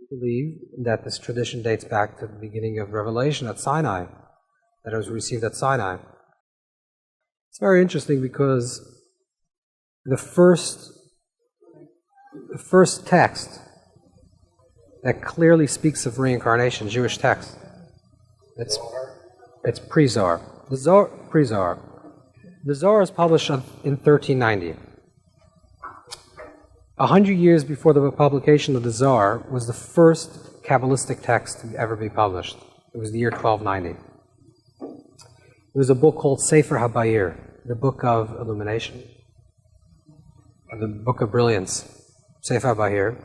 believe that this tradition dates back to the beginning of Revelation at Sinai, that it was received at Sinai. It's very interesting because the first text that clearly speaks of reincarnation, Jewish text, it's pre-Zohar. The Zohar, pre-Zohar. The Zohar is published in 1390. 100 years before the publication of the Zohar was the first Kabbalistic text to ever be published. It was the year 1290. It was a book called Sefer HaBayir, the Book of Illumination, or the Book of Brilliance. Sefer HaBayir.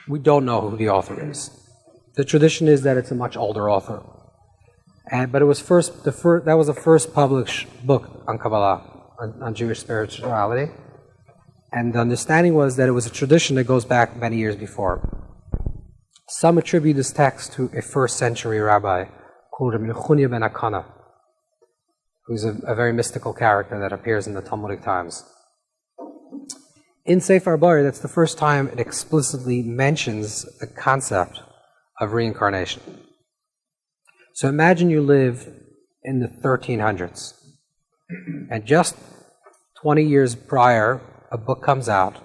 We don't know who the author is. The tradition is that it's a much older author. But it was that was the first published book on Kabbalah, on Jewish spirituality. And the understanding was that it was a tradition that goes back many years before. Some attribute this text to a first century rabbi called Rabbi Yechunia ben Akana, who's a very mystical character that appears in the Talmudic times. In Sefer HaBayir, that's the first time it explicitly mentions the concept of reincarnation. So imagine you live in the 1300s, and just 20 years prior, a book comes out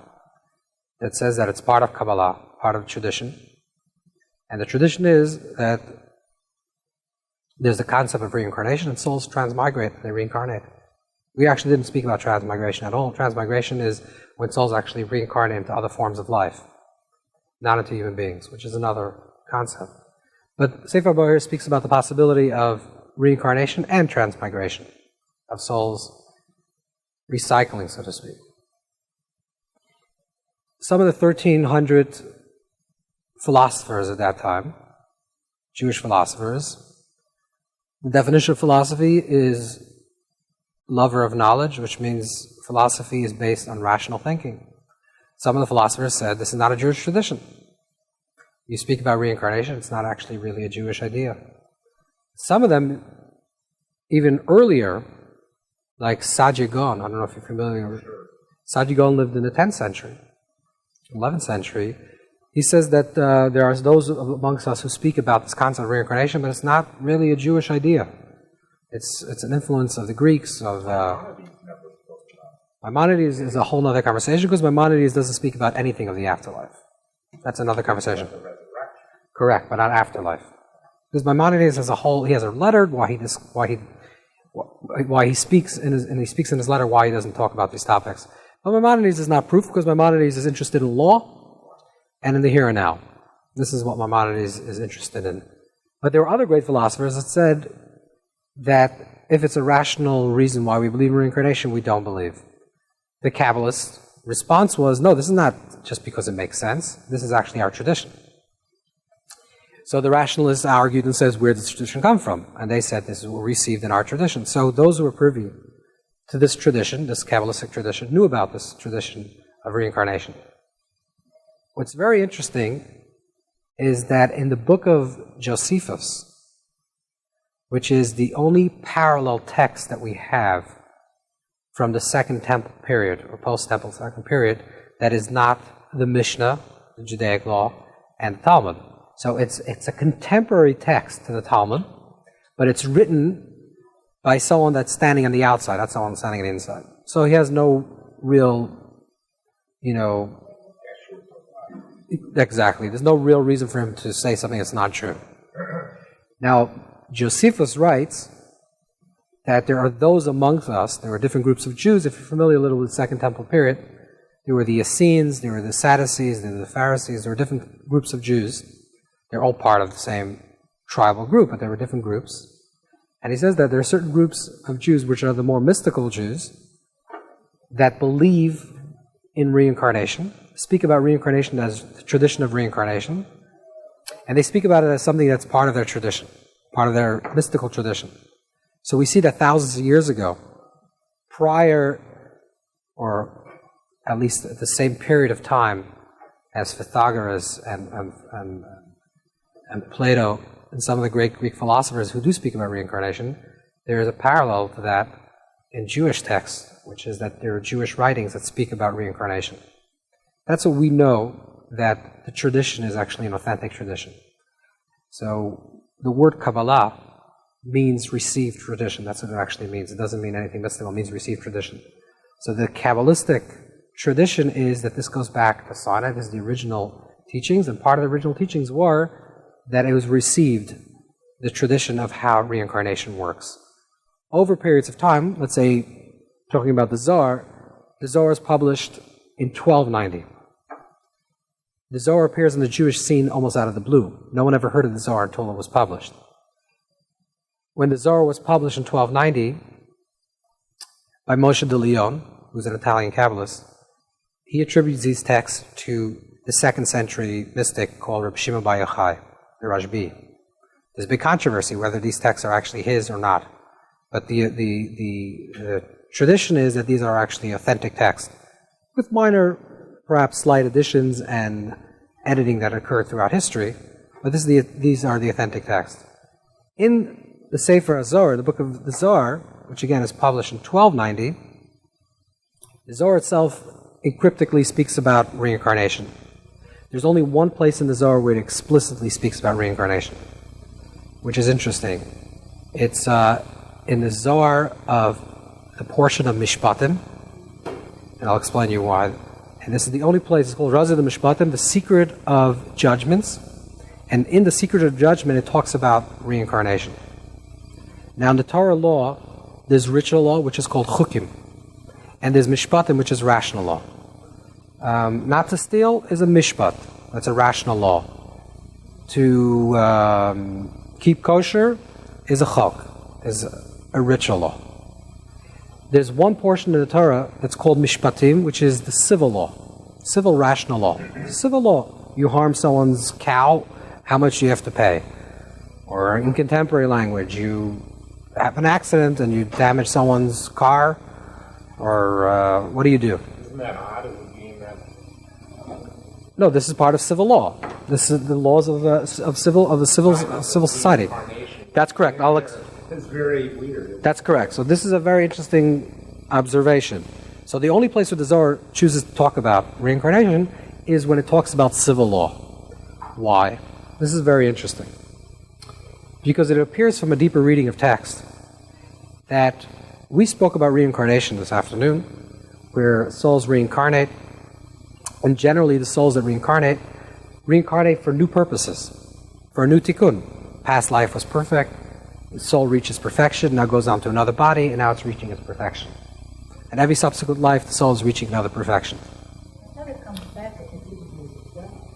that says that it's part of Kabbalah, part of tradition. And the tradition is that there's the concept of reincarnation, and souls transmigrate, and they reincarnate. We actually didn't speak about transmigration at all. Transmigration is when souls actually reincarnate into other forms of life, not into human beings, which is another concept. But Sefer HaBayir speaks about the possibility of reincarnation and transmigration, of souls recycling, so to speak. Some of the 1300 philosophers at that time, Jewish philosophers, the definition of philosophy is lover of knowledge, which means philosophy is based on rational thinking. Some of the philosophers said this is not a Jewish tradition. You speak about reincarnation, it's not actually really a Jewish idea. Some of them, even earlier, like Saadia Gaon, I don't know if you're familiar with Saadia Gaon, lived in the 10th century, 11th century. He says that there are those amongst us who speak about this concept of reincarnation, but it's not really a Jewish idea. It's an influence of the Greeks, of Maimonides is a whole other conversation, because Maimonides doesn't speak about anything of the afterlife. That's another conversation. Correct, but not afterlife. Because Maimonides has he has a letter why he speaks in his letter why he doesn't talk about these topics. But Maimonides is not proof, because Maimonides is interested in law and in the here and now. This is what Maimonides is interested in. But there were other great philosophers that said that if it's a rational reason why we believe in reincarnation, we don't believe. The Kabbalist response was, no, this is not just because it makes sense. This is actually our tradition. So the Rationalists argued and says, where does this tradition come from? And they said, this is what we received in our tradition. So those who were privy to this tradition, this Kabbalistic tradition, knew about this tradition of reincarnation. What's very interesting is that in the book of Josephus, which is the only parallel text that we have from the Second Temple period, or post-Temple Second period, that is not the Mishnah, the Judaic law, and the Talmud. So it's a contemporary text to the Talmud, but it's written by someone that's standing on the outside, not someone standing on the inside. So he has no real, exactly, there's no real reason for him to say something that's not true. Now, Josephus writes that there are those amongst us, there are different groups of Jews, if you're familiar a little with the Second Temple period, there were the Essenes, there were the Sadducees, there were the Pharisees, there were different groups of Jews. They're all part of the same tribal group, but there were different groups. And he says that there are certain groups of Jews which are the more mystical Jews that believe in reincarnation, speak about reincarnation as the tradition of reincarnation, and they speak about it as something that's part of their tradition, part of their mystical tradition. So we see that thousands of years ago, prior, or at least at the same period of time as Pythagoras and Plato and some of the great Greek philosophers who do speak about reincarnation, there is a parallel to that in Jewish texts, which is that there are Jewish writings that speak about reincarnation. That's what we know that the tradition is actually an authentic tradition. So the word Kabbalah means received tradition. That's what it actually means. It doesn't mean anything mystical. It means received tradition. So the Kabbalistic tradition is that this goes back to Sinai. This is the original teachings, and part of the original teachings were that it was received, the tradition of how reincarnation works. Over periods of time, let's say, talking about the Zohar is published in 1290. The Zohar appears in the Jewish scene almost out of the blue. No one ever heard of the Zohar until it was published. When the Zohar was published in 1290 by Moshe de Leon, who's an Italian Kabbalist, he attributes these texts to the 2nd century mystic called Reb Shimon Bar Yochai, the Rashbi. There's a big controversy whether these texts are actually his or not. But the tradition is that these are actually authentic texts, with minor, perhaps slight additions and editing that occurred throughout history. But these are the authentic texts. In the Sefer HaZohar, the book of the Zohar, which again is published in 1290, the Zohar itself encryptically speaks about reincarnation. There's only one place in the Zohar where it explicitly speaks about reincarnation, which is interesting. It's in the Zohar of the portion of Mishpatim, and I'll explain you why. And this is the only place. It's called Razi the Mishpatim, the secret of judgments. And in the secret of judgment, it talks about reincarnation. Now, in the Torah law, there's ritual law, which is called chukim, and there's mishpatim, which is rational law. Not to steal is a mishpat. That's a rational law. To keep kosher is a chok, is a ritual law. There's one portion of the Torah that's called mishpatim, which is the civil law, civil rational law. Civil law, you harm someone's cow, how much do you have to pay? Or in contemporary language, you have an accident and you damage someone's car, or what do you do? Isn't that odd? It would be in that. No, this is part of civil law. This is the laws of the civil society. That's correct. It's very weird. That's correct. So this is a very interesting observation. So the only place where the Zohar chooses to talk about reincarnation is when it talks about civil law. Why? This is very interesting. Because it appears from a deeper reading of text that we spoke about reincarnation this afternoon, where souls reincarnate, and generally the souls that reincarnate for new purposes, for a new tikkun. Past life was perfect, the soul reaches perfection, now goes on to another body, and now it's reaching its perfection. And every subsequent life, the soul is reaching another perfection.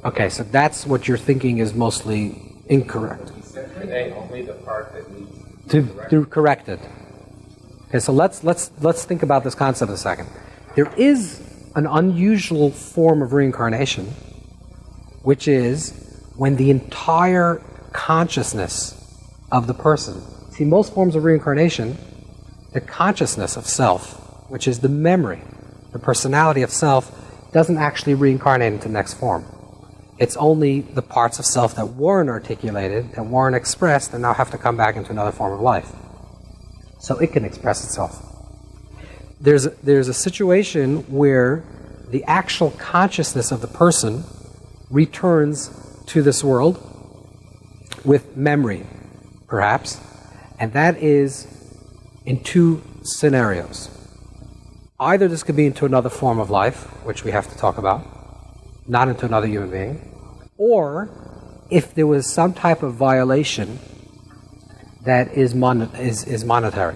Okay, so that's what you're thinking is mostly incorrect. Only the part that needs to correct it. Okay, so let's think about this concept a second. There is an unusual form of reincarnation, which is when the entire consciousness of the person. See, most forms of reincarnation, the consciousness of self, which is the memory, the personality of self, doesn't actually reincarnate into the next form. It's only the parts of self that weren't articulated, that weren't expressed, that now have to come back into another form of life. So it can express itself. There's a situation where the actual consciousness of the person returns to this world with memory, perhaps, and that is in two scenarios. Either this could be into another form of life, which we have to talk about, not into another human being, or if there was some type of violation that is monetary.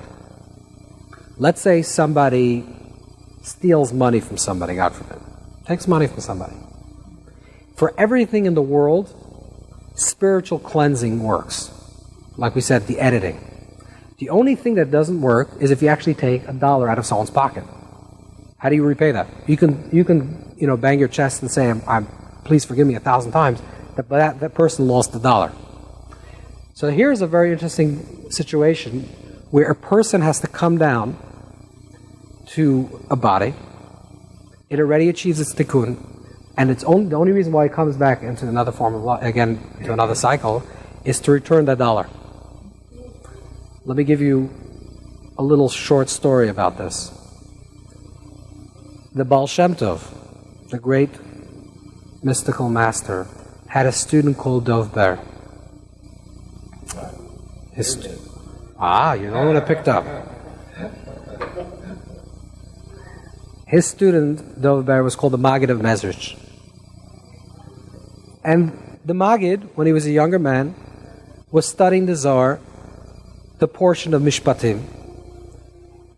Let's say somebody steals money from somebody, God forbid, takes money from somebody. For everything in the world, spiritual cleansing works. Like we said, the editing. The only thing that doesn't work is if you actually take $1 out of someone's pocket. How do you repay that? You can bang your chest and say, please forgive me 1,000 times, but that person lost $1. So here's a very interesting situation where a person has to come down to a body. It already achieves its tikkun, and the only reason why it comes back into another form of life, again, to another cycle, is to return that $1. Let me give you a little short story about this. The Baal Shem Tov, the great mystical master, had a student called DovBer. You know what I picked up. His student, DovBer, was called the Maggid of Mezrich. And the Maggid, when he was a younger man, was studying the Zohar, the portion of Mishpatim.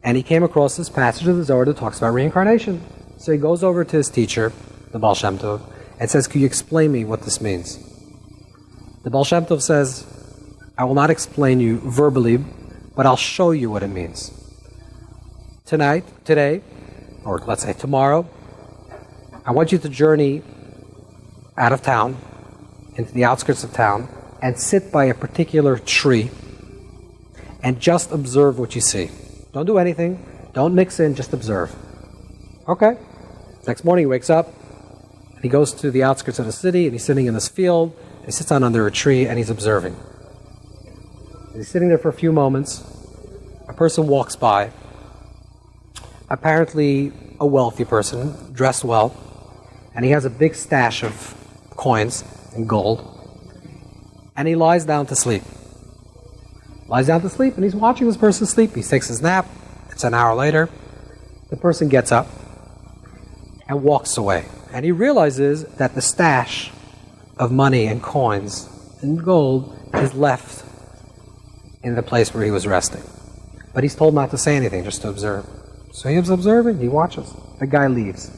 And he came across this passage of the Zohar that talks about reincarnation. So he goes over to his teacher, the Baal Shem Tov, and says, "Could you explain me what this means?" The Baal Shem Tov says, "I will not explain you verbally, but I'll show you what it means. Today, or let's say tomorrow, I want you to journey out of town, into the outskirts of town, and sit by a particular tree, and just observe what you see. Don't do anything, don't mix in, just observe." Okay. Next morning he wakes up, and he goes to the outskirts of the city, and he's sitting in this field, and he sits down under a tree, and he's observing. And he's sitting there for a few moments. A person walks by, apparently a wealthy person, dressed well, and he has a big stash of coins and gold, and he lies down to sleep. And he's watching this person sleep. He takes his nap. It's an hour later. The person gets up and walks away. And he realizes that the stash of money and coins and gold is left in the place where he was resting. But he's told not to say anything, just to observe. So he was observing, he watches. The guy leaves.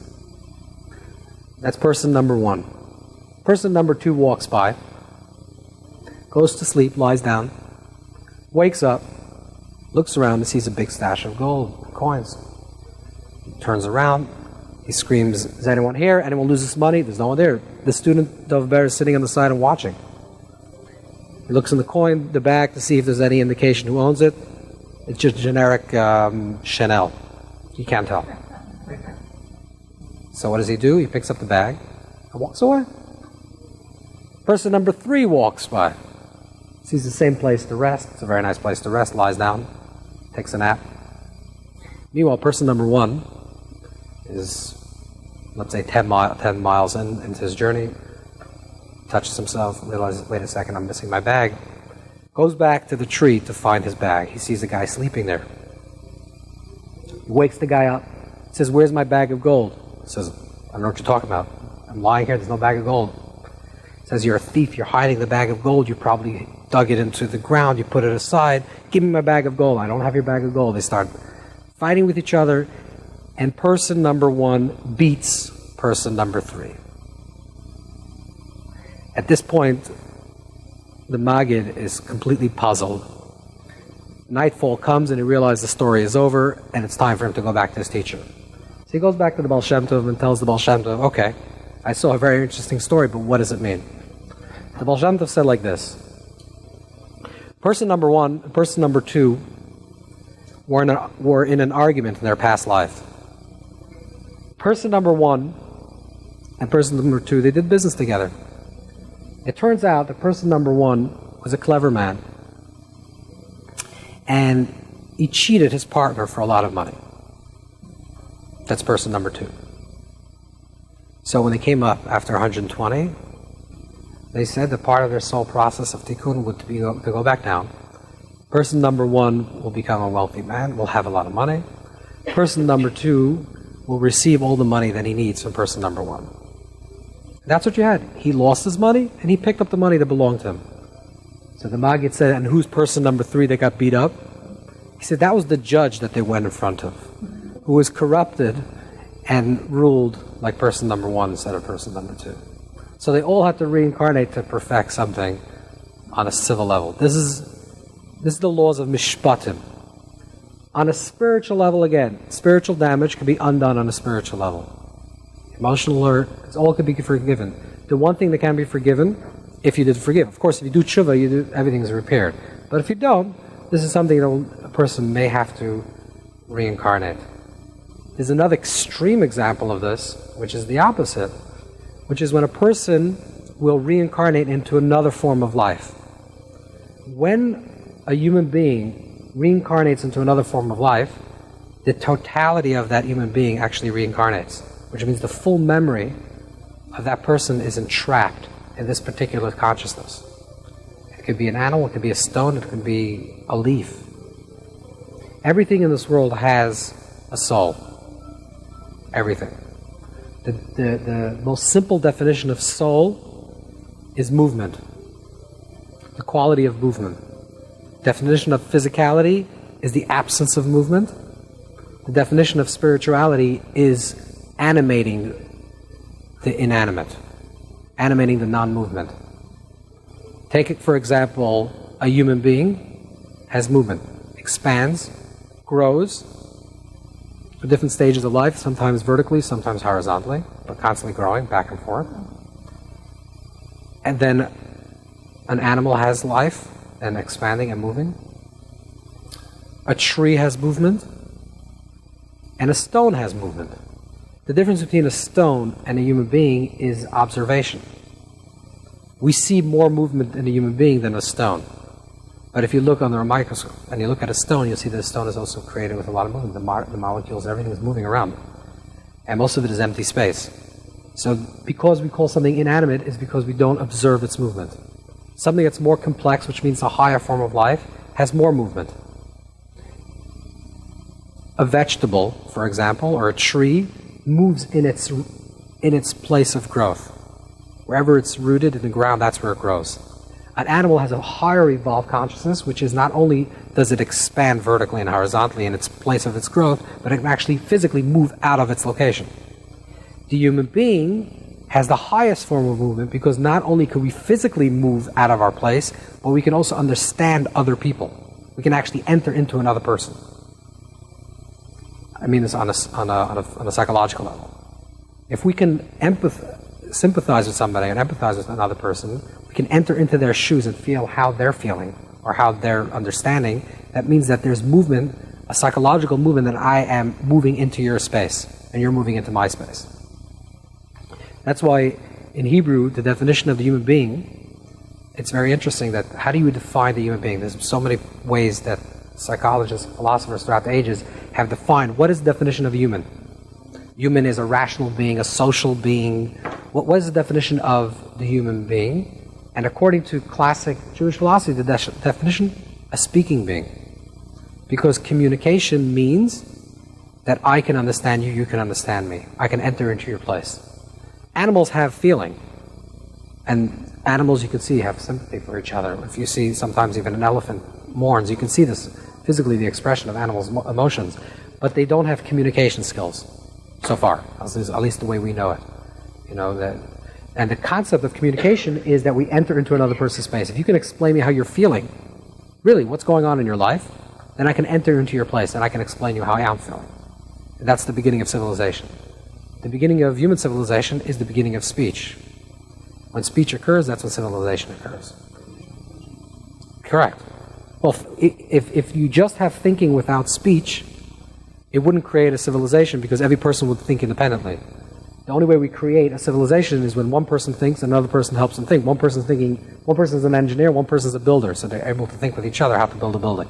That's person number one. Person number two walks by, goes to sleep, lies down, wakes up, looks around and sees a big stash of gold, coins. He turns around, he screams, "Is anyone here? Anyone lose this money?" There's no one there. The student DovBer is sitting on the side and watching. He looks in the bag to see if there's any indication who owns it. It's just generic Chanel. He can't tell. So what does he do? He picks up the bag and walks away. Person number three walks by. Sees the same place to rest. It's a very nice place to rest. Lies down. Takes a nap. Meanwhile, person number one is, let's say, 10 miles into his journey. Touches himself. Realizes, wait a second, I'm missing my bag. Goes back to the tree to find his bag. He sees a guy sleeping there. He wakes the guy up. Says, "Where's my bag of gold?" He says, "I don't know what you're talking about. I'm lying here. There's no bag of gold." He says, "You're a thief. You're hiding the bag of gold. You probably dug it into the ground. You put it aside. Give me my bag of gold." "I don't have your bag of gold." They start fighting with each other, and person number one beats person number three. At this point, the Maggid is completely puzzled. Nightfall comes and he realizes the story is over and it's time for him to go back to his teacher. So he goes back to the Baal Shem Tov and tells the Baal Shem Tov, "Okay, I saw a very interesting story, but what does it mean?" The Baal Shem Tov said like this: person number one and person number two were in an argument in their past life. Person number one and person number two, they did business together. It turns out that person number one was a clever man, and he cheated his partner for a lot of money. That's person number two. So when they came up after 120, they said that part of their soul process of tikkun would be to go back down. Person number one will become a wealthy man, will have a lot of money. Person number two will receive all the money that he needs from person number one. That's what you had. He lost his money, and he picked up the money that belonged to him. So the Maggid said, "And who's person number three that got beat up?" He said, "That was the judge that they went in front of, who was corrupted and ruled like person number one instead of person number two." So they all had to reincarnate to perfect something on a civil level. This is the laws of mishpatim. On a spiritual level, again, spiritual damage can be undone on a spiritual level. Emotional hurt, it all could be forgiven. The one thing that can be forgiven, if you did forgive. Of course, if you do tshuva, everything is repaired. But if you don't, this is something that a person may have to reincarnate. There's another extreme example of this, which is the opposite, which is when a person will reincarnate into another form of life. When a human being reincarnates into another form of life, the totality of that human being actually reincarnates, which means the full memory of that person is entrapped in this particular consciousness. It could be an animal, it could be a stone, it could be a leaf. Everything in this world has a soul. Everything. The most simple definition of soul is movement. The quality of movement. Definition of physicality is the absence of movement. The definition of spirituality is animating the inanimate, animating the non-movement. Take it, for example, a human being has movement, expands, grows, for different stages of life, sometimes vertically, sometimes horizontally, but constantly growing back and forth. And then an animal has life and expanding and moving. A tree has movement, and a stone has movement. The difference between a stone and a human being is observation. We see more movement in a human being than a stone. But if you look under a microscope and you look at a stone, you'll see that a stone is also created with a lot of movement. The molecules, everything is moving around. And most of it is empty space. So because we call something inanimate is because we don't observe its movement. Something that's more complex, which means a higher form of life, has more movement. A vegetable, for example, or a tree, moves in its place of growth. Wherever it's rooted in the ground, that's where it grows. An animal has a higher evolved consciousness, which is not only does it expand vertically and horizontally in its place of its growth, but it can actually physically move out of its location. The human being has the highest form of movement because not only can we physically move out of our place, but we can also understand other people. We can actually enter into another person. I mean this on a psychological level. If we can sympathize with somebody and empathize with another person, we can enter into their shoes and feel how they're feeling or how they're understanding. That means that there's movement, a psychological movement, that I am moving into your space and you're moving into my space. That's why in Hebrew, the definition of the human being, it's very interesting that how do you define the human being? There's so many ways that psychologists, philosophers throughout the ages have defined what is the definition of human. Human is a rational being, a social being. What is the definition of the human being? And according to classic Jewish philosophy, the definition, a speaking being. Because communication means that I can understand you, you can understand me. I can enter into your place. Animals have feeling. And animals, you can see, have sympathy for each other. If you see sometimes even an elephant mourns, you can see this physically, the expression of animals' emotions. But they don't have communication skills so far, at least the way we know it. You know, that. And the concept of communication is that we enter into another person's space. If you can explain me how you're feeling, really, what's going on in your life, then I can enter into your place and I can explain you how I am feeling. And that's the beginning of civilization. The beginning of human civilization is the beginning of speech. When speech occurs, that's when civilization occurs. Correct. Well, if you just have thinking without speech, it wouldn't create a civilization because every person would think independently. The only way we create a civilization is when one person thinks, another person helps them think. One person's thinking, one person's an engineer, one person's a builder, so they're able to think with each other how to build a building.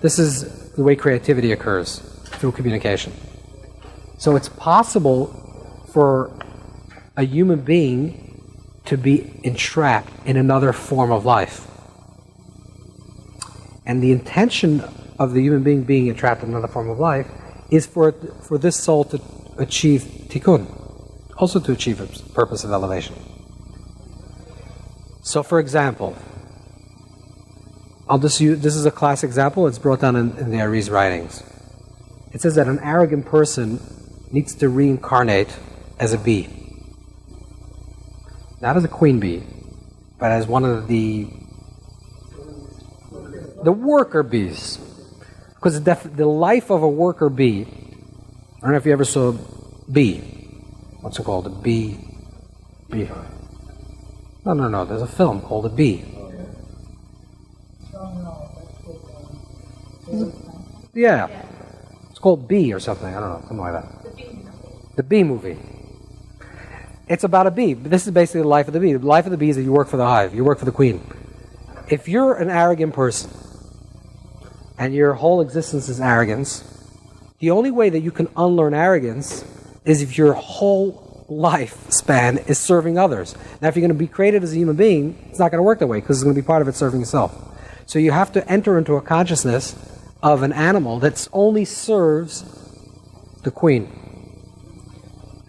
This is the way creativity occurs, through communication. So it's possible for a human being to be entrapped in another form of life. And the intention of the human being being entrapped in another form of life is for this soul to achieve tikkun, also to achieve a purpose of elevation. So, for example, this is a classic example. It's brought down in the Ari's writings. It says that an arrogant person needs to reincarnate as a bee. Not as a queen bee, but as one of the worker bees. Because the life of a worker bee, I don't know if you ever saw a bee. What's it called? A bee. No. There's a film called A Bee. Yeah. It's called Bee or something. I don't know. Something like that. The Bee movie. It's about a bee. But this is basically the life of the bee. The life of the bee is that you work for the hive. You work for the queen. If you're an arrogant person, and your whole existence is arrogance, the only way that you can unlearn arrogance is if your whole lifespan is serving others. Now, if you're going to be created as a human being, it's not going to work that way because it's going to be part of it serving yourself. So you have to enter into a consciousness of an animal that only serves the queen.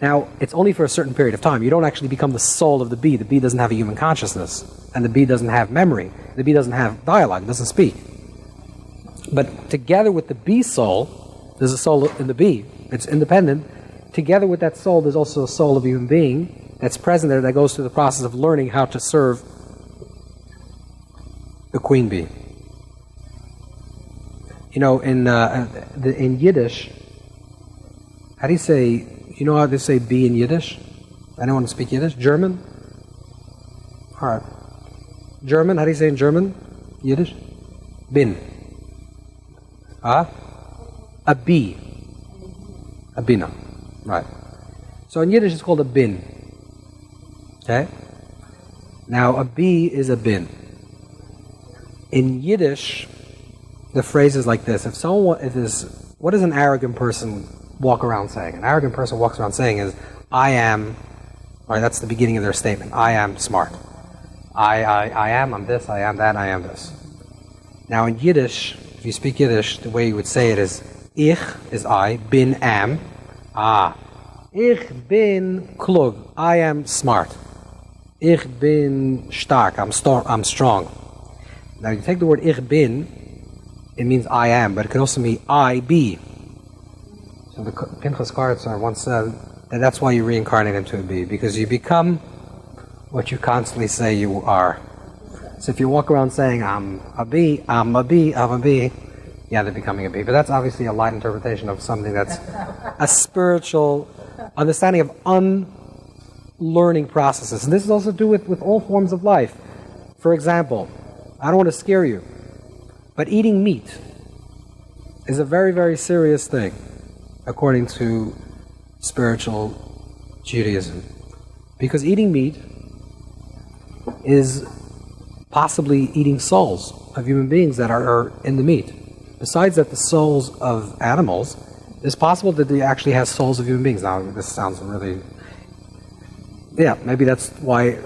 Now, it's only for a certain period of time. You don't actually become the soul of the bee. The bee doesn't have a human consciousness, and the bee doesn't have memory. The bee doesn't have dialogue, it doesn't speak. But together with the bee soul, there's a soul in the bee. It's independent. Together with that soul, there's also a soul of a human being that's present there that goes through the process of learning how to serve the queen bee. You know, in Yiddish, how do you say, you know how they say bee in Yiddish? Anyone speak Yiddish? German? All right. German, how do you say in German? Yiddish? Bin. A bee. A bina. Right. So in Yiddish it's called a bin. Okay? Now a bee is a bin. In Yiddish, the phrase is like this. What does an arrogant person walk around saying? An arrogant person walks around saying is, I am, right, that's the beginning of their statement. I am smart. I am, I'm this, I am that, I am this. Now in Yiddish, if you speak Yiddish, the way you would say it is, Ich is I, bin am, Ich bin klug, I am smart. Ich bin stark, I'm strong. Now you take the word Ich bin, it means I am, but it can also mean I be. So the Pinchas Karatzer once said that that's why you reincarnate into a bee, because you become what you constantly say you are. So if you walk around saying, I'm a bee, I'm a bee, I'm a bee, yeah, they're becoming a bee. But that's obviously a light interpretation of something that's a spiritual understanding of unlearning processes. And this is also to do with all forms of life. For example, I don't want to scare you, but eating meat is a very, very serious thing, according to spiritual Judaism. Because eating meat is possibly eating souls of human beings that are in the meat. Besides that, the souls of animals, it's possible that they actually have souls of human beings. Now, this sounds really... Yeah, maybe that's why...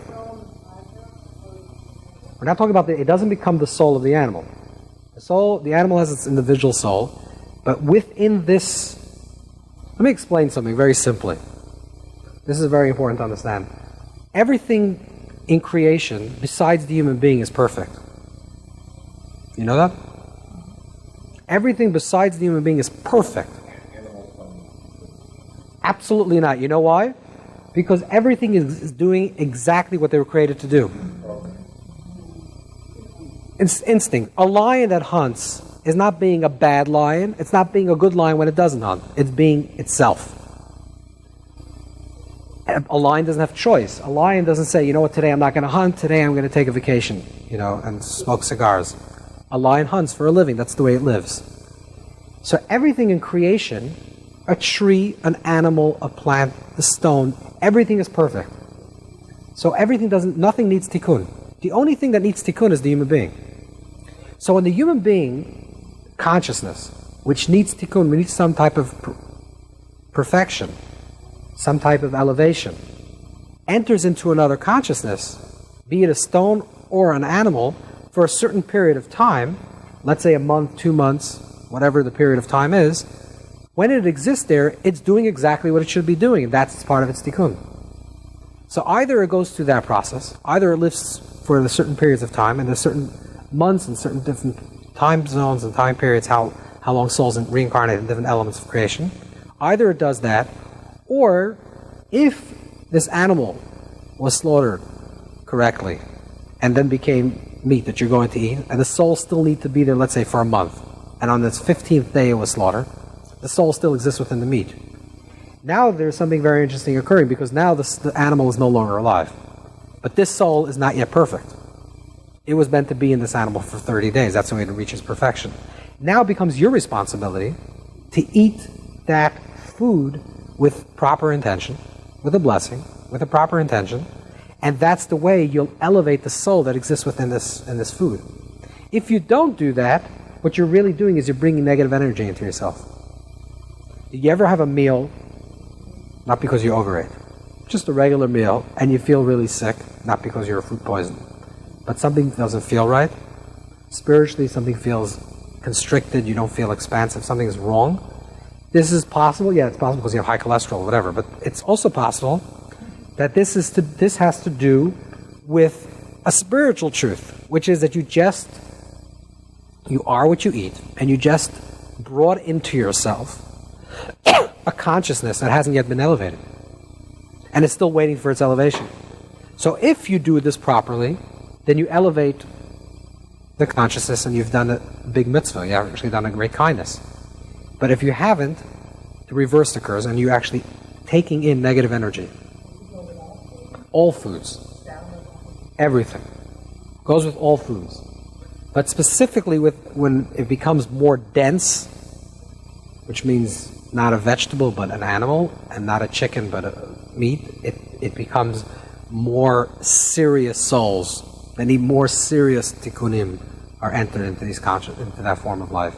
We're not talking about it doesn't become the soul of the animal. The animal has its individual soul, but within this... Let me explain something very simply. This is very important to understand. Everything in creation, besides the human being, is perfect. You know that? Everything besides the human being is perfect. Absolutely not. You know why? Because everything is doing exactly what they were created to do. It's instinct. A lion that hunts is not being a bad lion. It's not being a good lion when it doesn't hunt. It's being itself. A lion doesn't have choice. A lion doesn't say, you know what, today I'm not going to hunt. Today I'm going to take a vacation, and smoke cigars. A lion hunts for a living. That's the way it lives. So everything in creation, a tree, an animal, a plant, the stone, everything is perfect. So nothing needs tikkun. The only thing that needs tikkun is the human being. So when the human being consciousness, which needs tikkun, we need some type of perfection, some type of elevation, enters into another consciousness, be it a stone or an animal, for a certain period of time, let's say a month, 2 months, whatever the period of time is, when it exists there, it's doing exactly what it should be doing, and that's part of its tikkun. So either it goes through that process, either it lives for the certain periods of time, and there's certain months and certain different time zones and time periods, how long souls reincarnate in different elements of creation. Either it does that, or if this animal was slaughtered correctly and then became meat that you're going to eat, and the soul still need to be there, let's say, for a month, and on this 15th day it was slaughtered, the soul still exists within the meat. Now there's something very interesting occurring, because now the animal is no longer alive. But this soul is not yet perfect. It was meant to be in this animal for 30 days. That's the way it reaches perfection. Now it becomes your responsibility to eat that food with proper intention, with a blessing, with a proper intention, and that's the way you'll elevate the soul that exists within this food. If you don't do that, what you're really doing is you're bringing negative energy into yourself. Did you ever have a meal, not because you overate, just a regular meal, and you feel really sick, not because you're food poisoned, but something doesn't feel right, spiritually something feels constricted, you don't feel expansive, something is wrong. This is possible, yeah, it's possible because you have high cholesterol or whatever, but it's also possible that this has to do with a spiritual truth, which is that you are what you eat, and you just brought into yourself a consciousness that hasn't yet been elevated, and it's still waiting for its elevation. So if you do this properly, then you elevate the consciousness and you've done a big mitzvah, you've actually done a great kindness. But if you haven't, the reverse occurs and you're actually taking in negative energy. All foods. Everything. Goes with all foods. But specifically when it becomes more dense, which means not a vegetable but an animal, and not a chicken but a meat, it becomes more serious souls. They need more serious tikkunim are entered into into that form of life.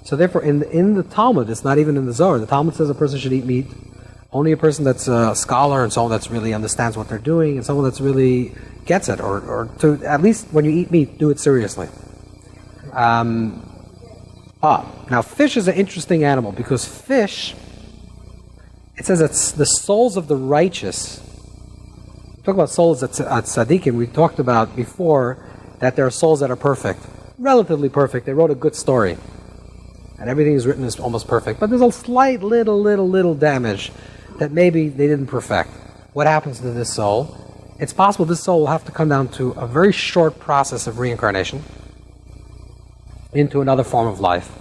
So therefore, in the Talmud, it's not even in the Zohar. The Talmud says a person should eat meat. Only a person that's a scholar and someone that's really understands what they're doing and someone that's really gets it, or to at least when you eat meat, do it seriously. Now fish is an interesting animal because fish, it says it's the souls of the righteous. We talk about souls at tzaddikim. We talked about before that there are souls that are perfect, relatively perfect. They wrote a good story, and everything is written as almost perfect. But there's a slight little damage that maybe they didn't perfect. What happens to this soul? It's possible this soul will have to come down to a very short process of reincarnation into another form of life,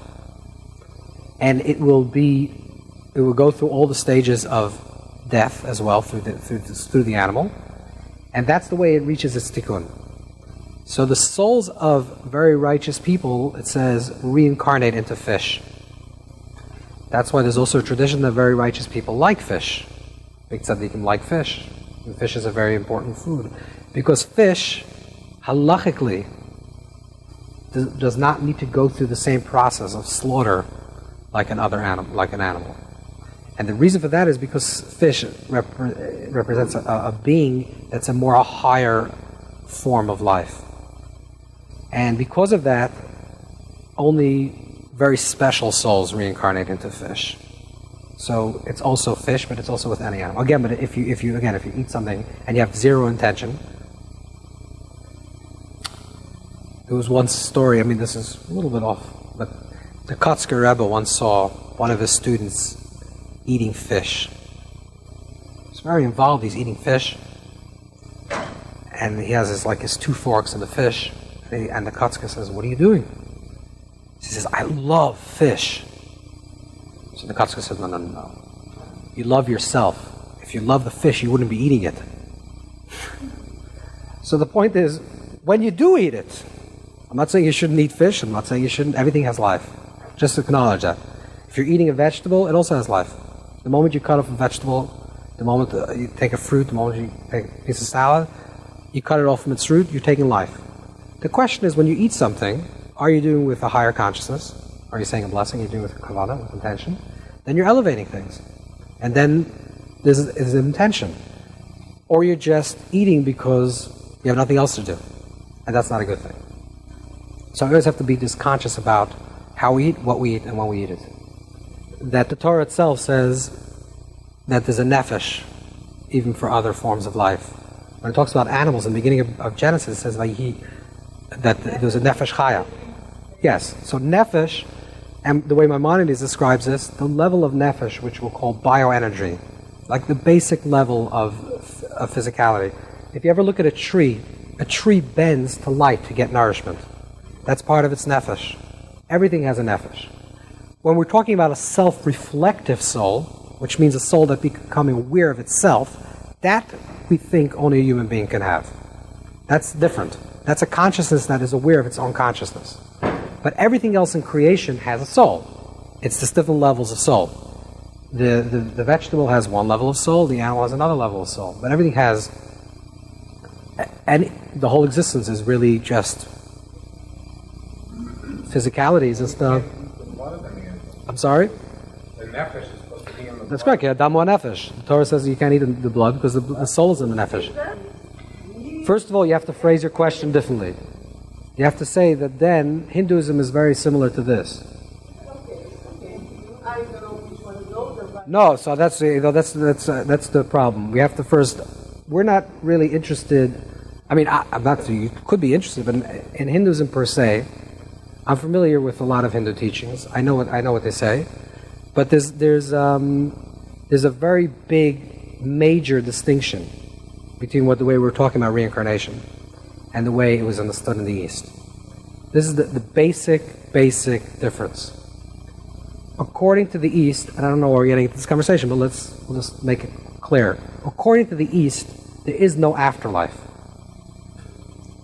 and it will go through all the stages of death as well through the animal, and that's the way it reaches its tikkun. So the souls of very righteous people, it says, reincarnate into fish. That's why there's also a tradition that very righteous people like fish. Big tzaddikim like fish. And fish is a very important food. Because fish, halachically, does not need to go through the same process of slaughter like an animal. And the reason for that is because fish represents a being that's a higher form of life. And because of that, only very special souls reincarnate into fish. So it's also fish, but it's also with any animal. Again, but if you eat something and you have zero intention. There was one story, this is a little bit off, but the Kotzker Rebbe once saw one of his students eating fish. He's very involved, he's eating fish. And he has his 2 forks in the fish. And the Kotzker says, "What are you doing?" He says, "I love fish." So the Kotzker says, No. You love yourself. If you love the fish, you wouldn't be eating it. So the point is, when you do eat it, I'm not saying you shouldn't eat fish, I'm not saying you shouldn't, everything has life. Just acknowledge that. If you're eating a vegetable, it also has life. The moment you cut off a vegetable, the moment you take a fruit, the moment you take a piece of salad, you cut it off from its root, you're taking life. The question is, when you eat something, are you doing it with a higher consciousness? Are you saying a blessing? You're doing it with kavanah, with intention? Then you're elevating things. And then this is an intention. Or you're just eating because you have nothing else to do. And that's not a good thing. So we always have to be just conscious about how we eat, what we eat, and when we eat it. That the Torah itself says that there's a nefesh, even for other forms of life. When it talks about animals, in the beginning of Genesis, it says that there's a nefesh chaya. Yes, so nefesh, and the way Maimonides describes this, the level of nefesh, which we'll call bioenergy, like the basic level of physicality. If you ever look at a tree bends to light to get nourishment. That's part of its nefesh. Everything has a nefesh. When we're talking about a self-reflective soul, which means a soul that becoming aware of itself, that we think only a human being can have. That's different. That's a consciousness that is aware of its own consciousness. But everything else in creation has a soul. It's just different levels of soul. The vegetable has one level of soul, the animal has another level of soul. But everything has, and the whole existence is really just physicalities and stuff. I'm sorry? The nefesh is supposed to be in the That's correct. Yeah, Damu Nefesh. The Torah says you can't eat the blood because the soul is in the Nefesh. First of all, you have to phrase your question differently. You have to say that then Hinduism is very similar to this. No, so that's the problem. We have to first. We're not really interested. I mean, I'm not. You could be interested, but in Hinduism per se, I'm familiar with a lot of Hindu teachings. I know what they say, but there's a very big, major distinction between the way we're talking about reincarnation and the way it was understood in the East. This is the basic difference. According to the East, and I don't know where we're getting into this conversation, but we'll just make it clear. According to the East, there is no afterlife.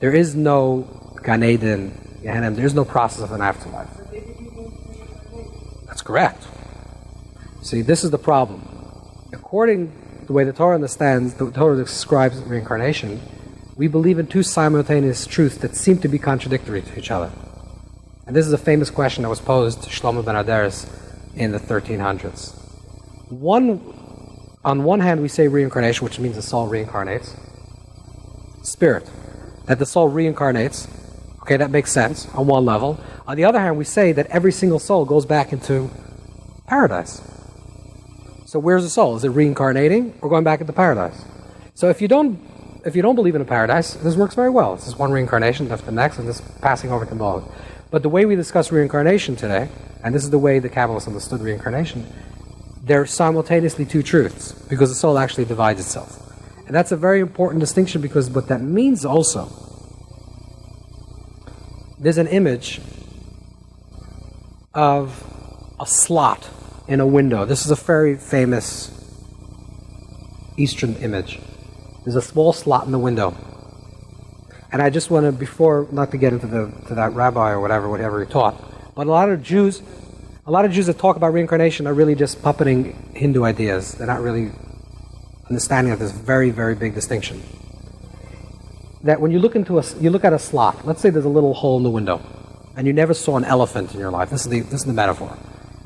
There is no Gan Eden, Gehenna, there is no process of an afterlife. That's correct. See, this is the problem. According to the way the Torah understands, the Torah describes reincarnation, we believe in two simultaneous truths that seem to be contradictory to each other. And this is a famous question that was posed to Shlomo ben Aderes in the 1300s. On one hand, we say reincarnation, which means the soul reincarnates. Spirit. That the soul reincarnates. Okay, that makes sense on one level. On the other hand, we say that every single soul goes back into paradise. So where's the soul? Is it reincarnating or going back into paradise? So if you don't believe in a paradise, this works very well. This is one reincarnation after the next, and this passing over to both. But the way we discuss reincarnation today, and this is the way the Kabbalists understood reincarnation, they're simultaneously two truths, because the soul actually divides itself. And that's a very important distinction, because what that means also, there's an image of a slot in a window. This is a very famous Eastern image. There's a small slot in the window. And I just want to, before, not to get into that rabbi or whatever he taught, but a lot of Jews that talk about reincarnation are really just puppeting Hindu ideas. They're not really understanding of this very, very big distinction. That when you look at a slot, let's say there's a little hole in the window, and you never saw an elephant in your life. This is the metaphor.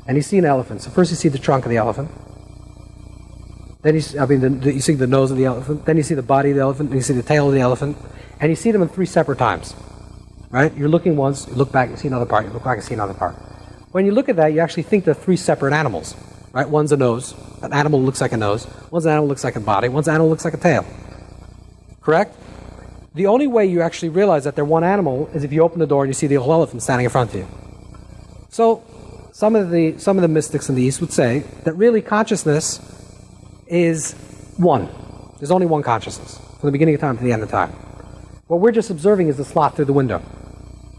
And you see an elephant. So first you see the trunk of the elephant. Then you see the nose of the elephant. Then you see the body of the elephant. Then you see the tail of the elephant. And you see them in three separate times. Right? You're looking once, you look back, you see another part. You look back, you see another part. When you look at that, you actually think they're three separate animals. Right? One's a nose. An animal looks like a nose. One's an animal looks like a body. One's an animal looks like a tail. Correct? The only way you actually realize that they're one animal is if you open the door and you see the whole elephant standing in front of you. So, some of the mystics in the East would say that really consciousness is one. There's only one consciousness, from the beginning of time to the end of time. What we're just observing is the slot through the window.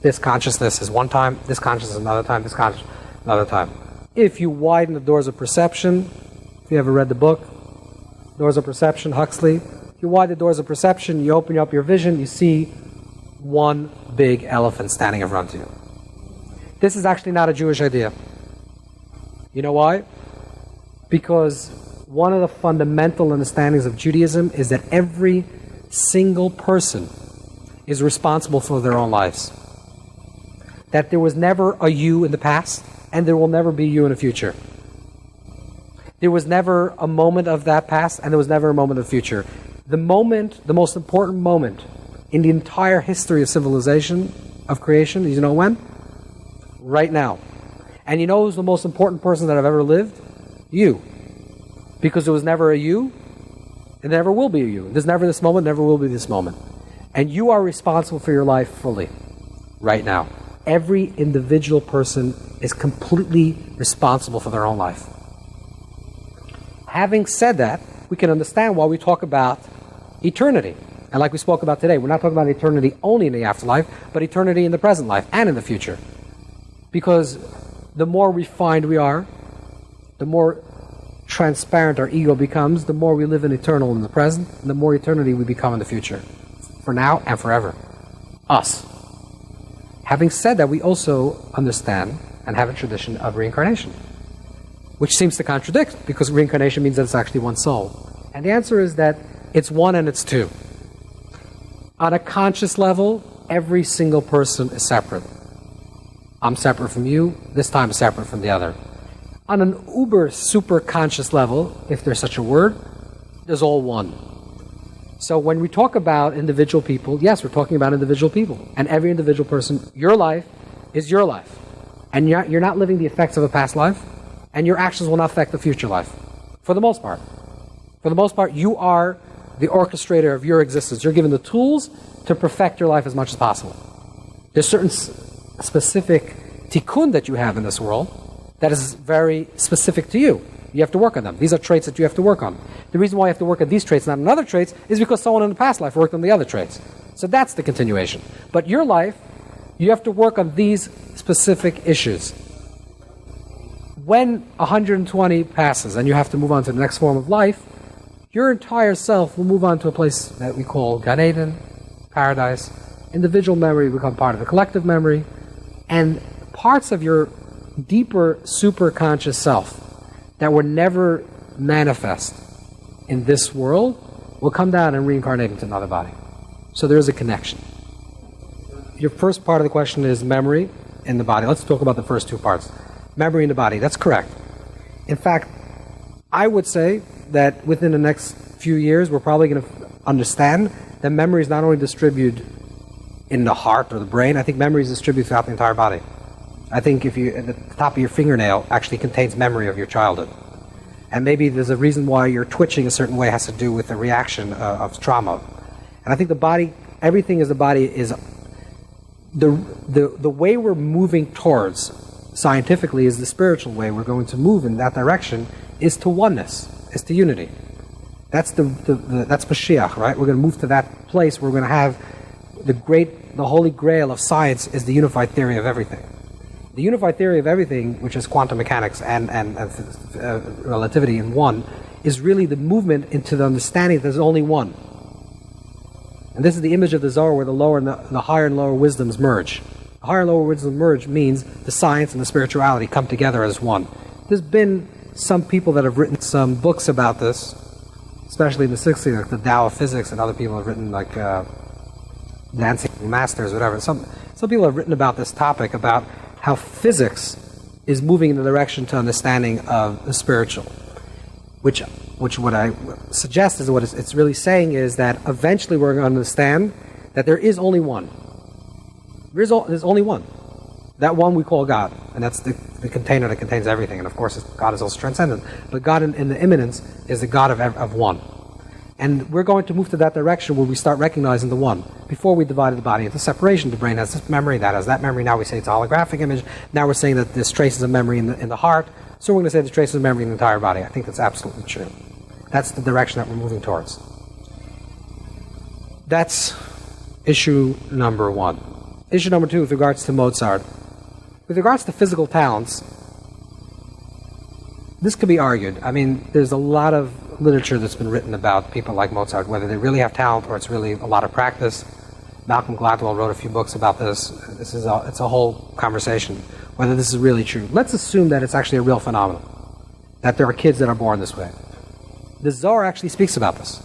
This consciousness is one time, this consciousness is another time, this consciousness another time. If you widen the doors of perception, if you ever read the book, Doors of Perception, Huxley, if you widen the doors of perception, you open up your vision, you see one big elephant standing in front of you. This is actually not a Jewish idea. You know why? Because one of the fundamental understandings of Judaism is that every single person is responsible for their own lives. That there was never a you in the past, and there will never be you in the future. There was never a moment of that past, and there was never a moment of the future. The most important moment in the entire history of civilization, of creation, you know when? Right now. And you know who's the most important person that have ever lived? You. Because there was never a you, and there never will be a you. There's never this moment, never will be this moment. And you are responsible for your life fully, right now. Every individual person is completely responsible for their own life. Having said that, we can understand why we talk about eternity. And like we spoke about today, we're not talking about eternity only in the afterlife, but eternity in the present life and in the future. Because the more refined we are, the more transparent our ego becomes, the more we live in eternal in the present, and the more eternity we become in the future. For now and forever. Us. Having said that, we also understand and have a tradition of reincarnation, which seems to contradict, because reincarnation means that it's actually one soul. And the answer is that it's one and it's two. On a conscious level, every single person is separate. I'm separate from you, this time is separate from the other. on an uber super conscious level, if there's such a word, there's all one. So when we talk about individual people, yes, we're talking about individual people. And every individual person, your life is your life. And you're not living the effects of a past life, and your actions will not affect the future life, for the most part. For the most part, you are the orchestrator of your existence. You're given the tools to perfect your life as much as possible. There's certain specific tikkun that you have in this world that is very specific to you. You have to work on them. These are traits that you have to work on. The reason why you have to work on these traits, not on other traits, is because someone in the past life worked on the other traits. So that's the continuation. But your life, you have to work on these specific issues. When 120 passes and you have to move on to the next form of life, your entire self will move on to a place that we call Gan Eden, paradise. Individual memory will become part of the collective memory, and parts of your deeper superconscious self that were never manifest in this world will come down and reincarnate into another body. So there is a connection. Your first part of the question is memory in the body. Let's talk about the first two parts. Memory in the body, that's correct. In fact, I would say that within the next few years, we're probably going to understand that memory is not only distributed in the heart or the brain, I think memory is distributed throughout the entire body. I think if you, at the top of your fingernail actually contains memory of your childhood. And maybe there's a reason why you're twitching a certain way has to do with the reaction of trauma. And I think the body, everything is the body is, the way we're moving towards scientifically is the spiritual way we're going to move in that direction is to oneness, is to unity. That's that's Mashiach, right? We're going to move to that place where we're going to have the holy grail of science is the unified theory of everything. The unified theory of everything, which is quantum mechanics and relativity in one, is really the movement into the understanding that there's only one. And this is the image of the Zohar where the lower and the higher and lower wisdoms merge. The higher and lower wisdoms merge means the science and the spirituality come together as one. There's been some people that have written some books about this, especially in the 60s, like the Tao of Physics, and other people have written like Dancing Masters, whatever. Some people have written about this topic, about how physics is moving in the direction to understanding of the spiritual. Which what I suggest is what it's really saying is that eventually we're going to understand that there is only one. There's only one. That one we call God, and that's the container that contains everything. And of course, God is also transcendent. But God in the immanence is the God of one. And we're going to move to that direction where we start recognizing the one. Before we divided the body into separation, the brain has this memory, that has that memory. Now we say it's a holographic image. Now we're saying that there's traces of memory in the heart. So we're going to say there's traces of memory in the entire body. I think that's absolutely true. That's the direction that we're moving towards. That's issue number one. Issue number two with regards to Mozart. With regards to physical talents, this could be argued. I mean, there's a lot of literature that's been written about people like Mozart, whether they really have talent or it's really a lot of practice. Malcolm Gladwell wrote a few books about this. It's a whole conversation, whether this is really true. Let's assume that it's actually a real phenomenon, that there are kids that are born this way. The Zohar actually speaks about this.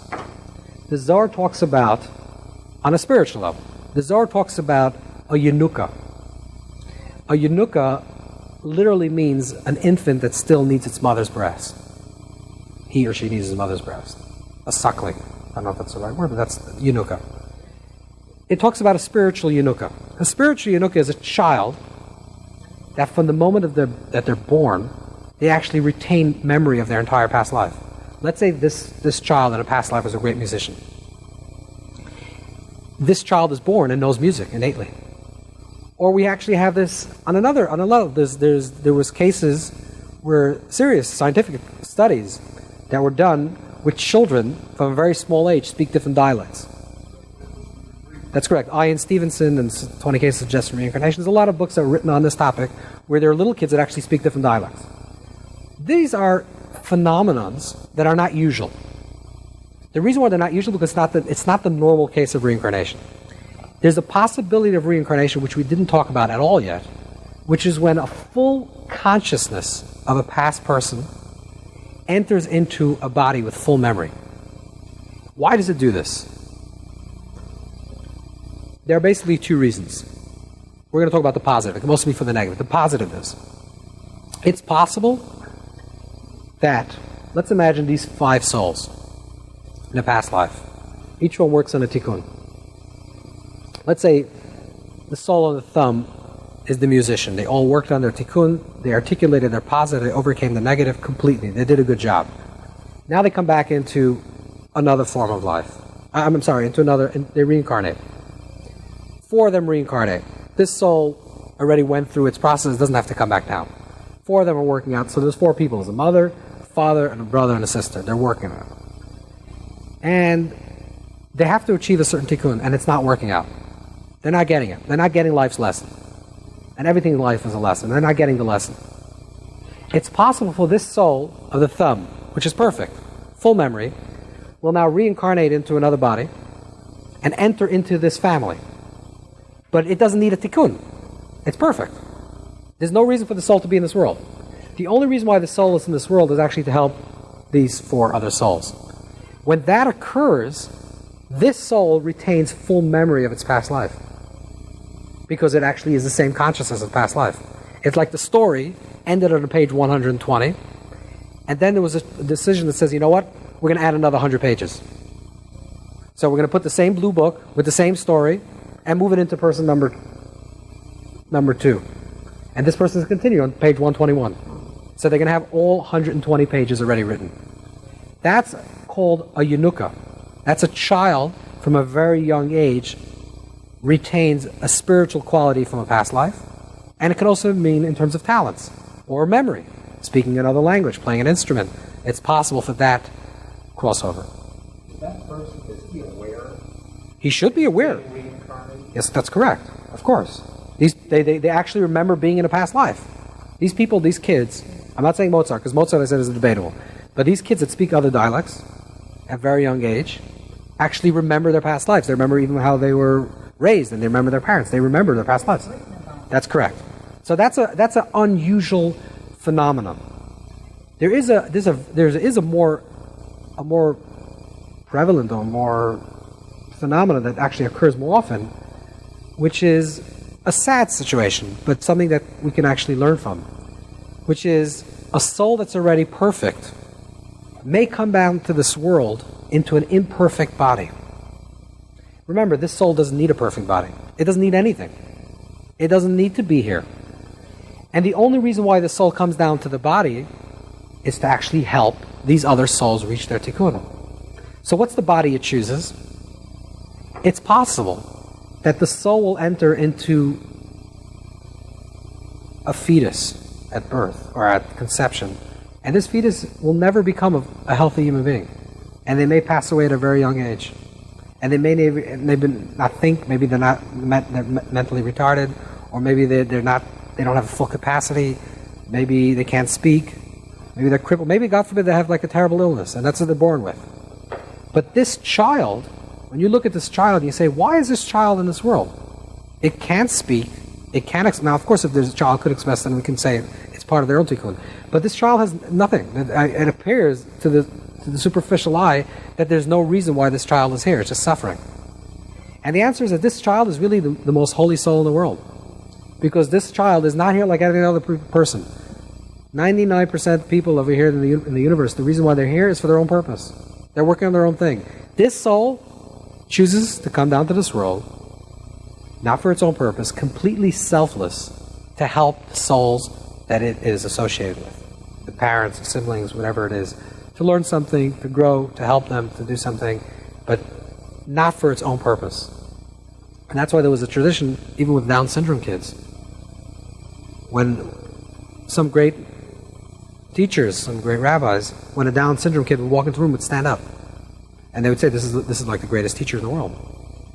The Zohar talks about, on a spiritual level, the Zohar talks about a Yenuka. A Yenuka literally means an infant that still needs its mother's breast. He or she needs his mother's breast. A suckling. I don't know if that's the right word, but that's Yenuka. It talks about a spiritual Yenuka. A spiritual Yenuka is a child that from the moment that they're born, they actually retain memory of their entire past life. Let's say this child in a past life was a great musician. This child is born and knows music innately. Or we actually have this on another level. There was cases where serious scientific studies that were done with children from a very small age speak different dialects. That's correct. Ian Stevenson and 20 Cases of Suggested Reincarnation. There's a lot of books that were written on this topic where there are little kids that actually speak different dialects. These are phenomenons that are not usual. The reason why they're not usual because it's not the normal case of reincarnation. There's a possibility of reincarnation which we didn't talk about at all yet, which is when a full consciousness of a past person enters into a body with full memory. Why does it do this? There are basically two reasons. We're going to talk about the positive. It can mostly be for the negative. The positive is, it's possible that, let's imagine these 5 souls in a past life. Each one works on a tikkun. Let's say the soul on the thumb is the musician. They all worked on their tikkun, they articulated their positive, they overcame the negative completely. They did a good job. Now they come back into another form of life. I'm sorry, into another, they reincarnate. 4 of them reincarnate. This soul already went through its process, it doesn't have to come back down. 4 of them are working out, so there's 4 people. There's a mother, a father, and a brother and a sister. They're working on it. And they have to achieve a certain tikkun, and it's not working out. They're not getting it. They're not getting life's lesson. And everything in life is a lesson. They're not getting the lesson. It's possible for this soul of the thumb, which is perfect, full memory, will now reincarnate into another body and enter into this family. But it doesn't need a tikkun. It's perfect. There's no reason for the soul to be in this world. The only reason why the soul is in this world is actually to help these 4 other souls. When that occurs, this soul retains full memory of its past life, because it actually is the same consciousness of past life. It's like the story ended on page 120, and then there was a decision that says, you know what, we're going to add another 100 pages. So we're going to put the same blue book with the same story and move it into person number 2. And this person is continuing on page 121. So they're going to have all 120 pages already written. That's called a Yenuka. That's a child from a very young age retains a spiritual quality from a past life. And it can also mean in terms of talents or memory. Speaking another language, playing an instrument. It's possible for that crossover. Is that person, is he aware? He should be aware. Yes, that's correct. Of course. They actually remember being in a past life. These people, these kids, I'm not saying Mozart, because Mozart I said is debatable, but these kids that speak other dialects at a very young age actually remember their past lives. They remember even how they were raised, and they remember their parents. They remember their past lives. That's correct. So that's an unusual phenomenon. There is a more prevalent or more phenomenon that actually occurs more often, which is a sad situation, but something that we can actually learn from, which is a soul that's already perfect may come down to this world into an imperfect body. Remember, this soul doesn't need a perfect body. It doesn't need anything. It doesn't need to be here. And the only reason why the soul comes down to the body is to actually help these other souls reach their tikkun. So what's the body it chooses? It's possible that the soul will enter into a fetus at birth or at conception, and this fetus will never become a healthy human being, and they may pass away at a very young age, and they may not think, maybe they're mentally retarded, or maybe they don't have a full capacity, maybe they can't speak, maybe they're crippled, maybe God forbid they have like a terrible illness, and that's what they're born with. But this child, when you look at this child, you say, why is this child in this world? It can't speak. It can't. Now, of course, if there's a child could express, then we can say it's part of their own tikkun. But this child has nothing. It appears to the superficial eye that there's no reason why this child is here. It's just suffering. And the answer is that this child is really the most holy soul in the world, because this child is not here like any other person. 99% of people over here in the universe, the reason why they're here is for their own purpose. They're working on their own thing. This soul chooses to come down to this world, not for its own purpose, completely selfless, to help the souls that it is associated with. The parents, the siblings, whatever it is, to learn something, to grow, to help them, to do something, but not for its own purpose. And that's why there was a tradition, even with Down syndrome kids, when some great teachers, some great rabbis, when a Down syndrome kid would walk into the room, would stand up. And they would say, this is like the greatest teacher in the world.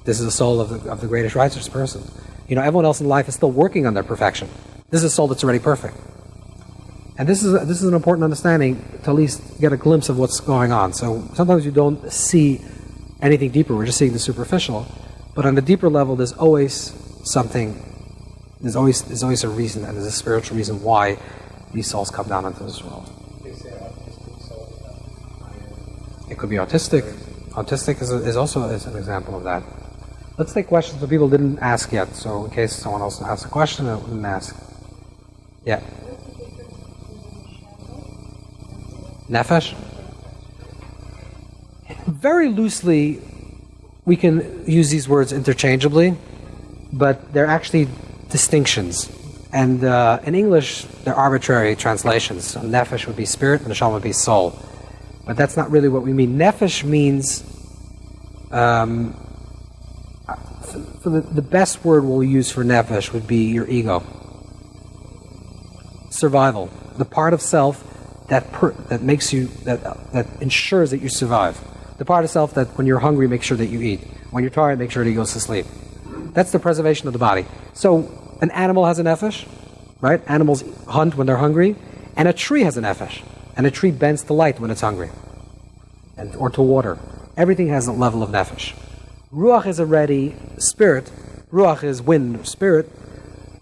This is the soul of the greatest righteous person. You know, everyone else in life is still working on their perfection. This is a soul that's already perfect. And this is an important understanding to at least get a glimpse of what's going on. So sometimes you don't see anything deeper. We're just seeing the superficial. But on the deeper level, there's always something. There's always a reason, and there's a spiritual reason why these souls come down into this world. They say autistic souls have higher. It could be autistic. Autistic is also an example of that. Let's take questions that people didn't ask yet. So in case someone else asks a question and didn't ask. Yeah. Nefesh? Very loosely, we can use these words interchangeably, but they're actually distinctions. And in English, they're arbitrary translations. So nefesh would be spirit, and neshama would be soul. But that's not really what we mean. Nefesh means, the best word we'll use for nefesh would be your ego. Survival. The part of self that makes you, that ensures that you survive. The part of self that when you're hungry, make sure that you eat. When you're tired, make sure that you go to sleep. That's the preservation of the body. So an animal has a nefesh, right? Animals hunt when they're hungry. And a tree has a nefesh. And a tree bends to light when it's hungry. Or to water. Everything has a level of nefesh. Ruach is already spirit. Ruach is wind, spirit,